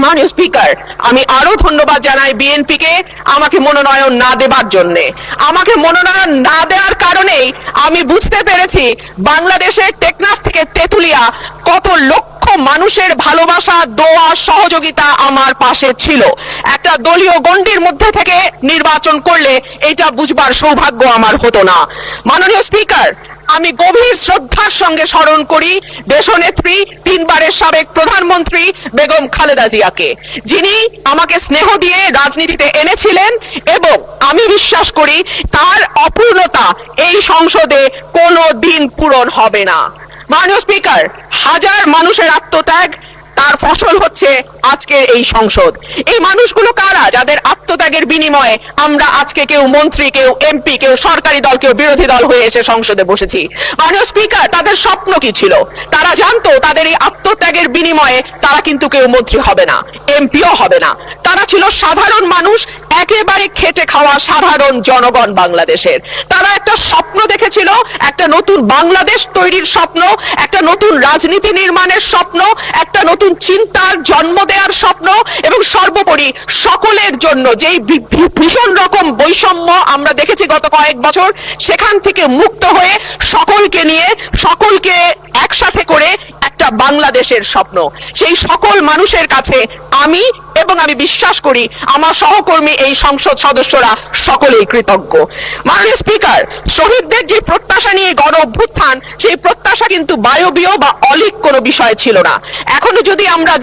মাননীয় স্পিকার, আমি আরো ধন্যবাদ জানাই বিএনপিকে আমাকে মনোনয়ন না দেবার জন্য। আমাকে মনোনয়ন না দেওয়ার কারণেই আমি বুঝতে পেরেছি বাংলাদেশের টেকনাফ থেকে তেঁতুলিয়া কত লক্ষ মানুষের ভালোবাসা, দোয়া, সহযোগিতা আমার পাশে ছিল। একটা দলীয় গণ্ডির মধ্যে থেকে নির্বাচন করলে এটা বুঝবার সৌভাগ্য আমার হতো না। মাননীয় স্পিকার, আমি গভীর শ্রদ্ধার সঙ্গে স্মরণ করি দেশনেত্রী, তিনবারের সাবেক প্রধানমন্ত্রী বেগম খালেদা জিয়াকে, যিনি আমাকে স্নেহ দিয়ে রাজনীতিতে এনেছিলেন এবং আমি বিশ্বাস করি তার অপূর্ণতা এই সংসদে কোনো দিন পূরণ হবে না। মাননীয় স্পিকার, হাজার মানুষের আত্মত্যাগ, তার ফসল হচ্ছে আজকের এই সংসদ। এই মানুষগুলো কারা যাদের আত্মত্যাগের বিনিময়ে আমরা আজকে কেউ মন্ত্রী, কেউ এমপি, কেউ সরকারি দল, কেউ বিরোধী দল হয়ে এসে সংসদে বসেছি? মাননীয় স্পিকার, তাদের স্বপ্ন কি ছিল? তারা জানতো তাদের এই আত্মত্যাগের বিনিময়ে তারা কিন্তু কেউ মন্ত্রী হবে না, এমপিও হবে না। তারা ছিল সাধারণ মানুষ, একেবারে খেটে খাওয়া সাধারণ জনগণ বাংলাদেশের। তারা একটা স্বপ্ন দেখেছিল, একটা নতুন বাংলাদেশ তৈরির স্বপ্ন, একটা নতুন রাজনীতি নির্মাণের স্বপ্ন, একটা নতুন চিন্তার জন্ম দেওয়ার স্বপ্ন, এবং সর্বোপরি সকলের জন্য যেই ভীষণ রকম বৈষম্য আমরা দেখেছি গত কয়েক বছর, সেখান থেকে মুক্ত হয়ে সকলকে নিয়ে, সকলকে একসাথে করে একটা বাংলাদেশের স্বপ্ন। সেই সকল মানুষের কাছে আমি এবং আমি বিশ্বাস করি আমার সহকর্মী এই সংসদ সদস্যরা সকলেই কৃতজ্ঞ। মাননীয় স্পিকার, শহীদদের যে প্রত্যাশা নিয়ে গণ অভ্যুত্থান, সেই প্রত্যাশা কিন্তু বায়বীয় বা অলীক কোনো বিষয় ছিল না। এখনো যদি আমরা